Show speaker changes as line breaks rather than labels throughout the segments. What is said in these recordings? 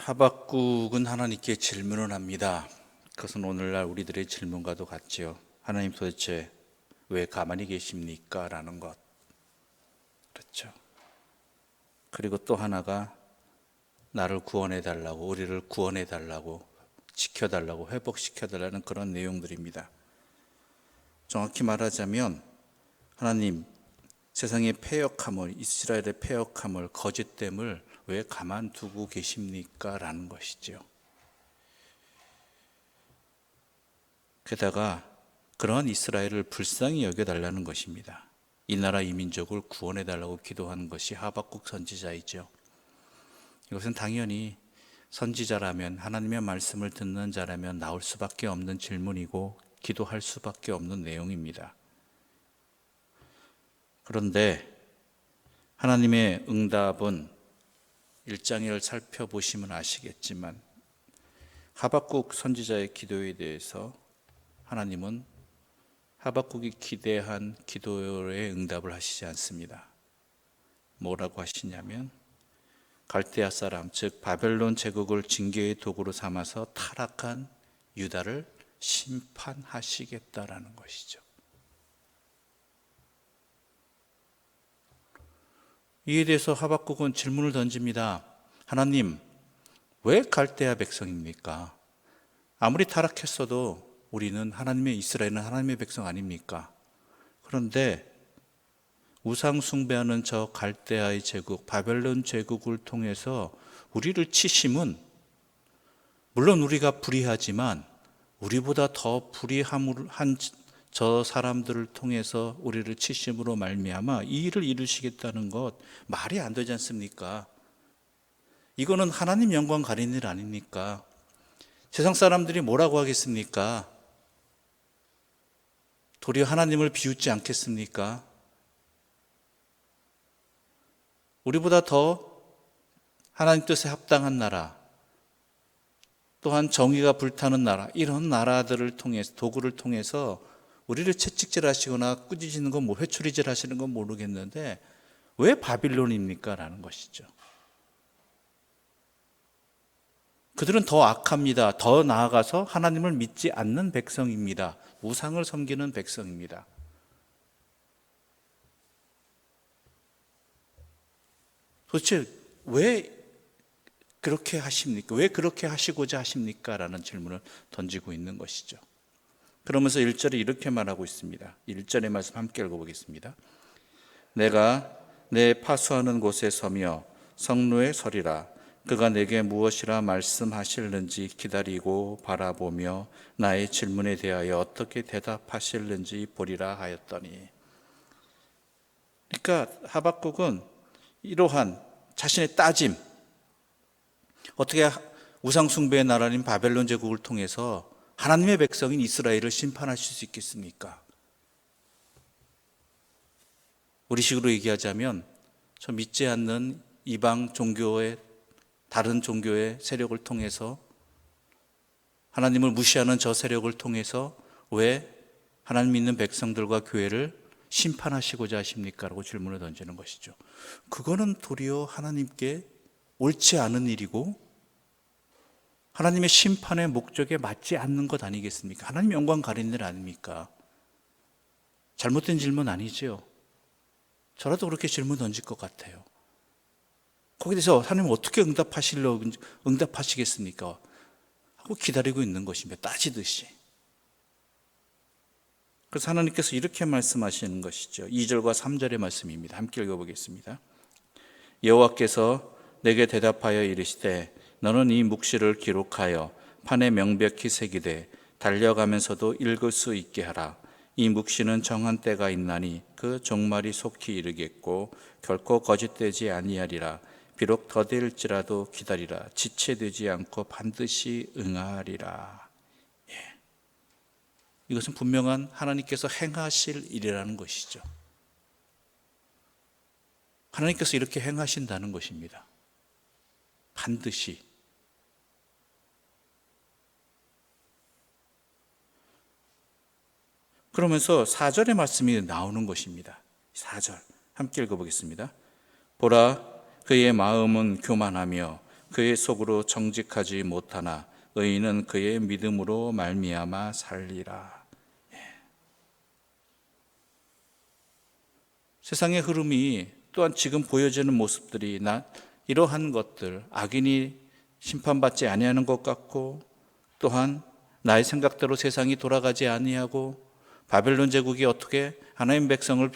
하박국은 하나님께 질문을 합니다. 그것은 오늘날 우리들의 질문과도 같지요. 하나님 도대체 왜 가만히 계십니까? 라는 것. 그렇죠. 그리고 또 하나가 나를 구원해 달라고, 우리를 구원해 달라고, 지켜달라고, 회복시켜 달라는 그런 내용들입니다. 정확히 말하자면 하나님, 세상의 패역함을, 이스라엘의 패역함을, 거짓됨을 왜 가만두고 계십니까? 라는 것이죠. 게다가 그러한 이스라엘을 불쌍히 여겨달라는 것입니다. 이 나라 이 민족을 구원해달라고 기도하는 것이 하박국 선지자이죠. 이것은 당연히 선지자라면, 하나님의 말씀을 듣는 자라면 나올 수밖에 없는 질문이고 기도할 수밖에 없는 내용입니다. 그런데 하나님의 응답은 1장을 살펴보시면 아시겠지만 하박국 선지자의 기도에 대해서 하나님은 하박국이 기대한 기도의 응답을 하시지 않습니다. 뭐라고 하시냐면 갈대아 사람, 즉 바벨론 제국을 징계의 도구로 삼아서 타락한 유다를 심판하시겠다라는 것이죠. 이에 대해서 하박국은 질문을 던집니다. 하나님, 왜 갈대아 백성입니까? 아무리 타락했어도 우리는 하나님의, 이스라엘은 하나님의 백성 아닙니까? 그런데 우상 숭배하는 저 갈대아의 제국, 바벨론 제국을 통해서 우리를 치심은 물론 우리가 불의하지만 우리보다 더 불의한 저 사람들을 통해서 우리를 치심으로 말미암아 이 일을 이루시겠다는 것 말이 안 되지 않습니까? 이거는 하나님 영광 가리는 일 아닙니까? 세상 사람들이 뭐라고 하겠습니까? 도리어 하나님을 비웃지 않겠습니까? 우리보다 더 하나님 뜻에 합당한 나라, 또한 정의가 불타는 나라, 이런 나라들을 통해서, 도구를 통해서 우리를 채찍질 하시거나 꾸짖는 건, 회초리질 하시는 건 모르겠는데 왜 바빌론입니까? 라는 것이죠. 그들은 더 악합니다. 더 나아가서 하나님을 믿지 않는 백성입니다. 우상을 섬기는 백성입니다. 도대체 왜 그렇게 하십니까? 왜 그렇게 하시고자 하십니까? 라는 질문을 던지고 있는 것이죠. 그러면서 1절에 이렇게 말하고 있습니다. 1절의 말씀 함께 읽어보겠습니다. 내가 내 파수하는 곳에 서며 성루에 서리라. 그가 내게 무엇이라 말씀하실는지 기다리고 바라보며 나의 질문에 대하여 어떻게 대답하실는지 보리라 하였더니. 그러니까 하박국은 이러한 자신의 따짐, 어떻게 우상숭배의 나라인 바벨론 제국을 통해서 하나님의 백성인 이스라엘을 심판하실 수 있겠습니까? 우리식으로 얘기하자면 저 믿지 않는 이방 종교의, 다른 종교의 세력을 통해서, 하나님을 무시하는 저 세력을 통해서 왜 하나님 믿는 백성들과 교회를 심판하시고자 하십니까? 라고 질문을 던지는 것이죠. 그거는 도리어 하나님께 옳지 않은 일이고 하나님의 심판의 목적에 맞지 않는 것 아니겠습니까? 하나님 영광 가리는 일 아닙니까? 잘못된 질문 아니죠. 저라도 그렇게 질문 던질 것 같아요. 거기에 대해서 하나님 어떻게 응답하시겠습니까? 하고 기다리고 있는 것입니다. 따지듯이. 그래서 하나님께서 이렇게 말씀하시는 것이죠. 2절과 3절의 말씀입니다. 함께 읽어보겠습니다. 여호와께서 내게 대답하여 이르시되 너는 이 묵시를 기록하여 판에 명백히 새기되 달려가면서도 읽을 수 있게 하라. 이 묵시는 정한 때가 있나니 그 종말이 속히 이르겠고 결코 거짓되지 아니하리라. 비록 더딜지라도 기다리라. 지체되지 않고 반드시 응하리라. 이것은 분명한 하나님께서 행하실 일이라는 것이죠. 하나님께서 이렇게 행하신다는 것입니다. 반드시. 그러면서 4절의 말씀이 나오는 것입니다. 4절 함께 읽어보겠습니다. 보라, 그의 마음은 교만하며 그의 속으로 정직하지 못하나 의인은 그의 믿음으로 말미암아 살리라. 세상의 흐름이 또한 지금 보여지는 모습들이 이러한 것들, 악인이 심판받지 아니하는 것 같고, 또한 나의 생각대로 세상이 돌아가지 아니하고, 바벨론 제국이 어떻게 하나님 백성을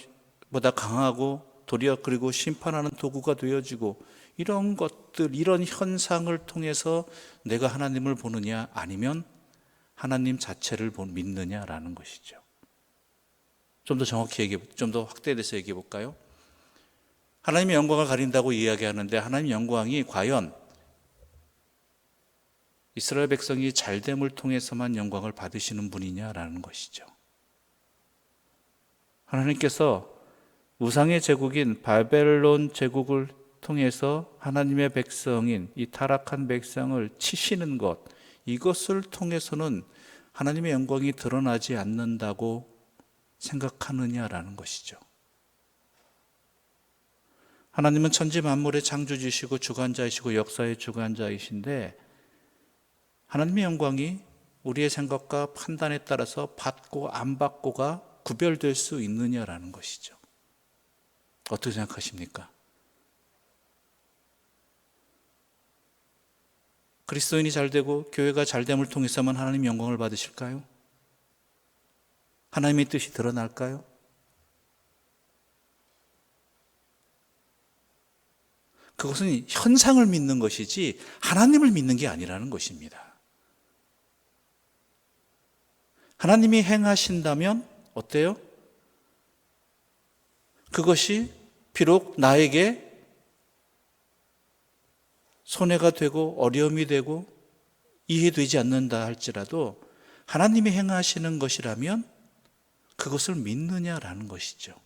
보다 강하고 도리어 그리고 심판하는 도구가 되어지고, 이런 것들, 이런 현상을 통해서 내가 하나님을 보느냐 아니면 하나님 자체를 믿느냐라는 것이죠. 좀 더 정확히 좀 더 확대돼서 얘기해 볼까요? 하나님의 영광을 가린다고 이야기하는데 하나님의 영광이 과연 이스라엘 백성이 잘됨을 통해서만 영광을 받으시는 분이냐라는 것이죠. 하나님께서 우상의 제국인 바벨론 제국을 통해서 하나님의 백성인 이 타락한 백성을 치시는 것, 이것을 통해서는 하나님의 영광이 드러나지 않는다고 생각하느냐라는 것이죠. 하나님은 천지 만물의 창조주시고 주관자이시고 역사의 주관자이신데, 하나님의 영광이 우리의 생각과 판단에 따라서 받고 안 받고가 구별될 수 있느냐라는 것이죠. 어떻게 생각하십니까? 그리스도인이 잘되고 교회가 잘됨을 통해서만 하나님의 영광을 받으실까요? 하나님의 뜻이 드러날까요? 그것은 현상을 믿는 것이지 하나님을 믿는 게 아니라는 것입니다. 하나님이 행하신다면 어때요? 그것이 비록 나에게 손해가 되고 어려움이 되고 이해되지 않는다 할지라도 하나님이 행하시는 것이라면 그것을 믿느냐라는 것이죠.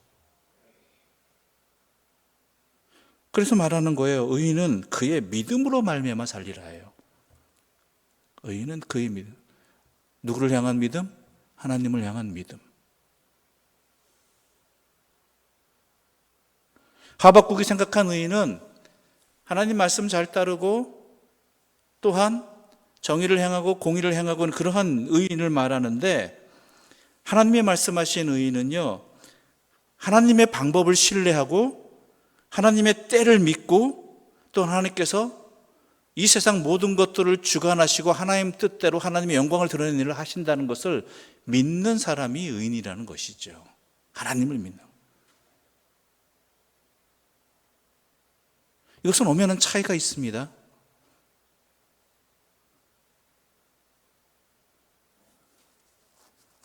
그래서 말하는 거예요. 의인은 그의 믿음으로 말미암아 살리라 해요. 의인은 그의 믿음. 누구를 향한 믿음? 하나님을 향한 믿음. 하박국이 생각한 의인은 하나님 말씀 잘 따르고 또한 정의를 행하고 공의를 행하고 그러한 의인을 말하는데, 하나님의 말씀하신 의인은요, 하나님의 방법을 신뢰하고 하나님의 때를 믿고 또 하나님께서 이 세상 모든 것들을 주관하시고 하나님 뜻대로 하나님의 영광을 드러내는 일을 하신다는 것을 믿는 사람이 의인이라는 것이죠. 하나님을 믿는. 이것은 오면은 차이가 있습니다.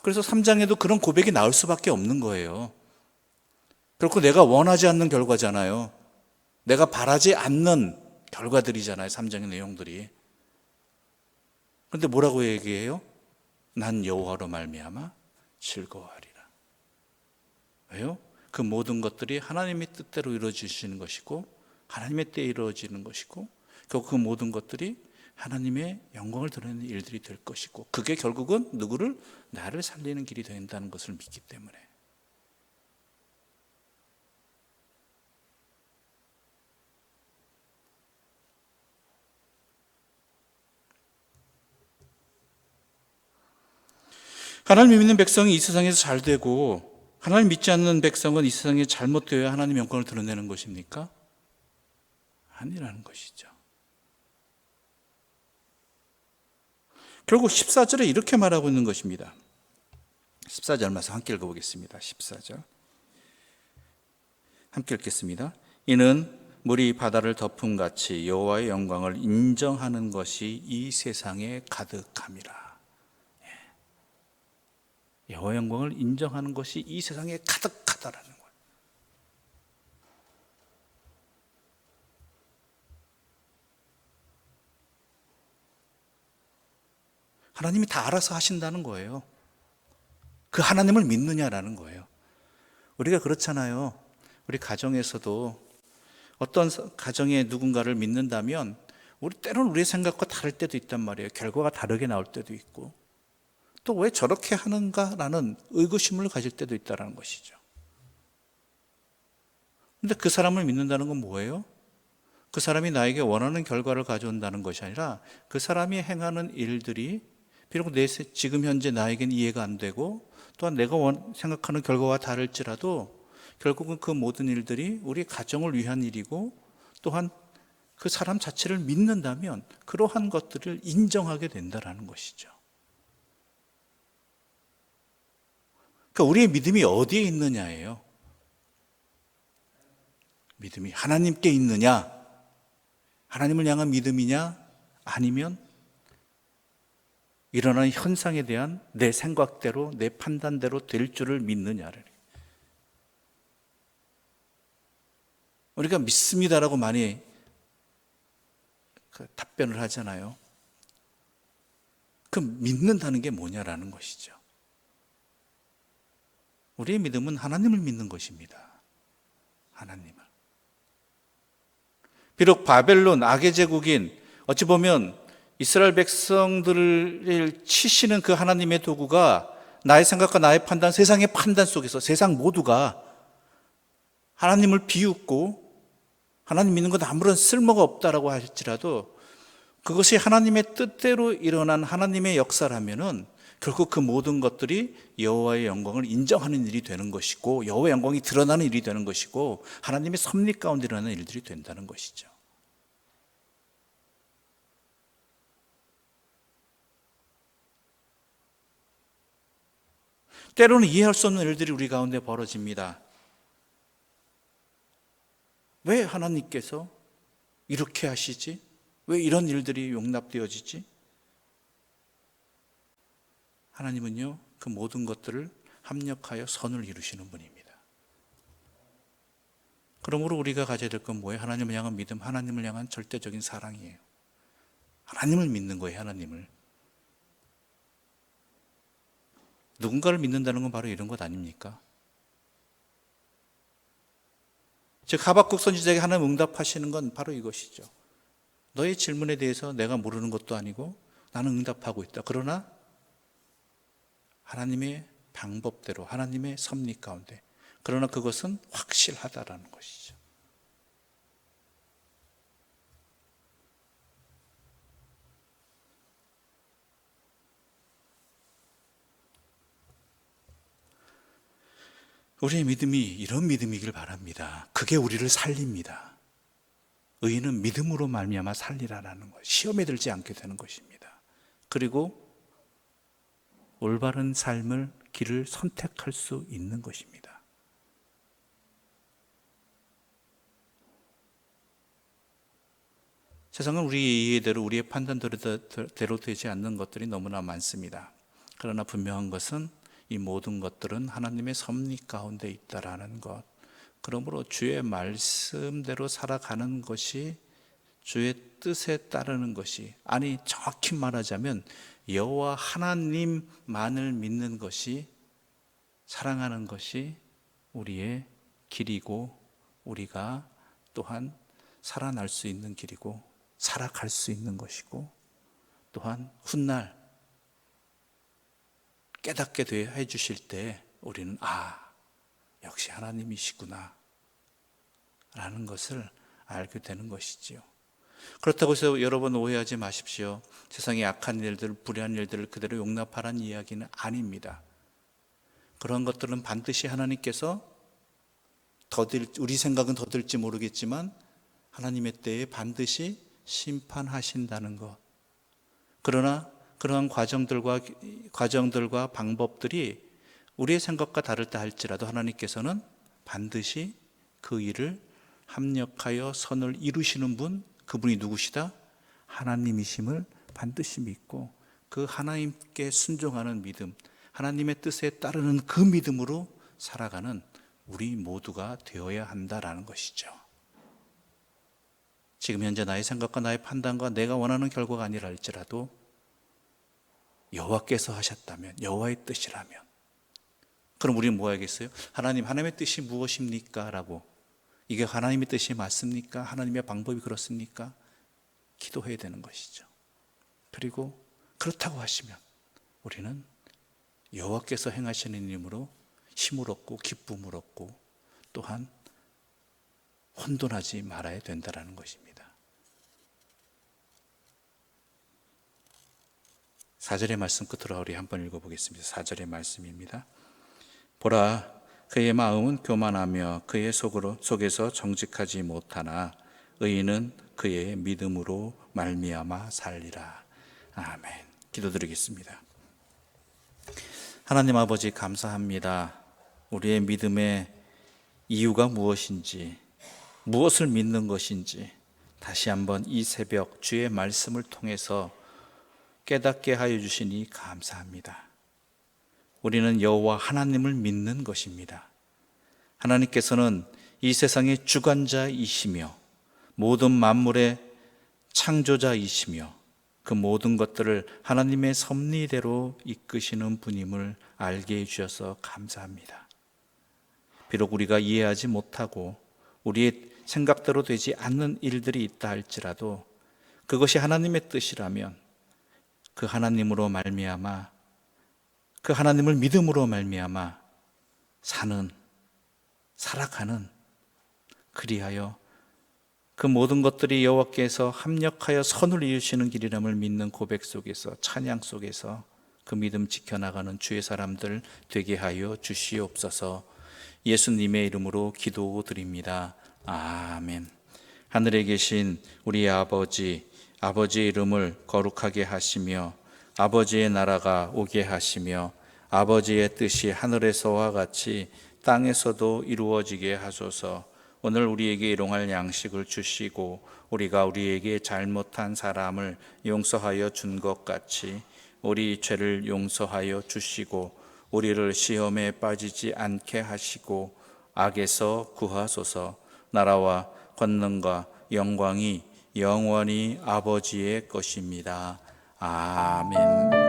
그래서 3장에도 그런 고백이 나올 수밖에 없는 거예요. 그렇고 내가 원하지 않는 결과잖아요. 내가 바라지 않는 결과들이잖아요. 3장의 내용들이. 그런데 뭐라고 얘기해요? 난 여호와로 말미암아 즐거워하리라. 왜요? 그 모든 것들이 하나님의 뜻대로 이루어지시는 것이고 하나님의 때에 이루어지는 것이고 결국 그 모든 것들이 하나님의 영광을 드러내는 일들이 될 것이고, 그게 결국은 누구를? 나를 살리는 길이 된다는 것을 믿기 때문에. 하나님 믿는 백성이 이 세상에서 잘 되고 하나님 믿지 않는 백성은 이 세상에 잘못되어야 하나님의 영광을 드러내는 것입니까? 아니라는 것이죠. 결국 14절에 이렇게 말하고 있는 것입니다. 14절 말씀 함께 읽어보겠습니다. 14절 함께 읽겠습니다. 이는 물이 바다를 덮음같이 여호와의 영광을 인정하는 것이 이 세상에 가득함이라. 여호와의 영광을 인정하는 것이 이 세상에 가득하다라는 거예요. 하나님이 다 알아서 하신다는 거예요. 그 하나님을 믿느냐라는 거예요. 우리가 그렇잖아요. 우리 가정에서도 어떤 가정에 누군가를 믿는다면 때로는 우리의 생각과 다를 때도 있단 말이에요. 결과가 다르게 나올 때도 있고, 또 왜 저렇게 하는가라는 의구심을 가질 때도 있다는 것이죠. 그런데 그 사람을 믿는다는 건 뭐예요? 그 사람이 나에게 원하는 결과를 가져온다는 것이 아니라 그 사람이 행하는 일들이 비록 지금 현재 나에겐 이해가 안 되고 또한 내가 생각하는 결과와 다를지라도 결국은 그 모든 일들이 우리 가정을 위한 일이고 또한 그 사람 자체를 믿는다면 그러한 것들을 인정하게 된다는 것이죠. 그러니까 우리의 믿음이 어디에 있느냐예요. 믿음이 하나님께 있느냐, 하나님을 향한 믿음이냐, 아니면 일어나는 현상에 대한 내 생각대로, 내 판단대로 될 줄을 믿느냐를. 우리가 믿습니다라고 많이 답변을 하잖아요. 그 믿는다는 게 뭐냐라는 것이죠. 우리의 믿음은 하나님을 믿는 것입니다. 하나님을. 비록 바벨론 악의 제국인 어찌 보면 이스라엘 백성들을 치시는 그 하나님의 도구가 나의 생각과 나의 판단, 세상의 판단 속에서 세상 모두가 하나님을 비웃고 하나님 믿는 것 아무런 쓸모가 없다라고 할지라도 그것이 하나님의 뜻대로 일어난 하나님의 역사라면은 결국 그 모든 것들이 여호와의 영광을 인정하는 일이 되는 것이고 여호와의 영광이 드러나는 일이 되는 것이고 하나님의 섭리 가운데 일어나는 일들이 된다는 것이죠. 때로는 이해할 수 없는 일들이 우리 가운데 벌어집니다. 왜 하나님께서 이렇게 하시지? 왜 이런 일들이 용납되어지지? 하나님은요, 그 모든 것들을 합력하여 선을 이루시는 분입니다. 그러므로 우리가 가져야 될 건 뭐예요? 하나님을 향한 믿음, 하나님을 향한 절대적인 사랑이에요. 하나님을 믿는 거예요, 하나님을. 누군가를 믿는다는 건 바로 이런 것 아닙니까? 즉 하박국 선지자에게 하나님 응답하시는 건 바로 이것이죠. 너의 질문에 대해서 내가 모르는 것도 아니고 나는 응답하고 있다. 그러나 하나님의 방법대로 하나님의 섭리 가운데 그러나 그것은 확실하다라는 것이죠. 우리의 믿음이 이런 믿음이길 바랍니다. 그게 우리를 살립니다. 의인은 믿음으로 말미암아 살리라라는 것, 시험에 들지 않게 되는 것입니다. 그리고 올바른 삶을 길을 선택할 수 있는 것입니다. 세상은 우리의 이해대로 우리의 판단대로 되지 않는 것들이 너무나 많습니다. 그러나 분명한 것은 이 모든 것들은 하나님의 섭리 가운데 있다라는 것. 그러므로 주의 말씀대로 살아가는 것이 주의 뜻에 따르는 것이 아니 정확히 말하자면 여호와 하나님만을 믿는 것이 사랑하는 것이 우리의 길이고 우리가 또한 살아날 수 있는 길이고 살아갈 수 있는 것이고 또한 훗날 깨닫게 해 주실 때 우리는 역시 하나님이시구나 라는 것을 알게 되는 것이지요. 그렇다고 해서 여러분 오해하지 마십시오. 세상의 악한 일들, 불의한 일들을 그대로 용납하라는 이야기는 아닙니다. 그런 것들은 반드시 하나님께서 우리 생각은 더딜지 모르겠지만 하나님의 때에 반드시 심판하신다는 것. 그러나 그러한 과정들과 방법들이 우리의 생각과 다르다 할지라도 하나님께서는 반드시 그 일을 합력하여 선을 이루시는 분, 그분이 누구시다? 하나님이심을 반드시 믿고 그 하나님께 순종하는 믿음, 하나님의 뜻에 따르는 그 믿음으로 살아가는 우리 모두가 되어야 한다라는 것이죠. 지금 현재 나의 생각과 나의 판단과 내가 원하는 결과가 아니라 할지라도 여호와께서 하셨다면, 여호와의 뜻이라면 그럼 우리는 뭐 하겠어요? 하나님의 뜻이 무엇입니까? 라고 이게 하나님의 뜻이 맞습니까? 하나님의 방법이 그렇습니까? 기도해야 되는 것이죠. 그리고 그렇다고 하시면 우리는 여호와께서 행하시는 일임으로 힘을 얻고 기쁨을 얻고 또한 혼돈하지 말아야 된다는 것입니다. 4절의 말씀 끝으로 우리 한번 읽어보겠습니다. 4절의 말씀입니다. 보라, 그의 마음은 교만하며 그의 속에서 정직하지 못하나 의인은 그의 믿음으로 말미암아 살리라. 아멘. 기도드리겠습니다. 하나님 아버지, 감사합니다. 우리의 믿음의 이유가 무엇인지, 무엇을 믿는 것인지 다시 한번 이 새벽 주의 말씀을 통해서 깨닫게 하여 주시니 감사합니다. 우리는 여호와 하나님을 믿는 것입니다. 하나님께서는 이 세상의 주관자이시며 모든 만물의 창조자이시며 그 모든 것들을 하나님의 섭리대로 이끄시는 분임을 알게 해주셔서 감사합니다. 비록 우리가 이해하지 못하고 우리의 생각대로 되지 않는 일들이 있다 할지라도 그것이 하나님의 뜻이라면 그 하나님으로 말미암아, 그 하나님을 믿음으로 말미암아 살아가는, 그리하여 그 모든 것들이 여호와께서 합력하여 선을 이루시는 길이람을 믿는 고백 속에서, 찬양 속에서 그 믿음 지켜나가는 주의 사람들 되게 하여 주시옵소서. 예수님의 이름으로 기도드립니다. 아멘. 하늘에 계신 우리 아버지의 이름을 거룩하게 하시며 아버지의 나라가 오게 하시며 아버지의 뜻이 하늘에서와 같이 땅에서도 이루어지게 하소서. 오늘 우리에게 일용할 양식을 주시고 우리가 우리에게 잘못한 사람을 용서하여 준 것 같이 우리 죄를 용서하여 주시고 우리를 시험에 빠지지 않게 하시고 악에서 구하소서. 나라와 권능과 영광이 영원히 아버지의 것입니다. 아멘.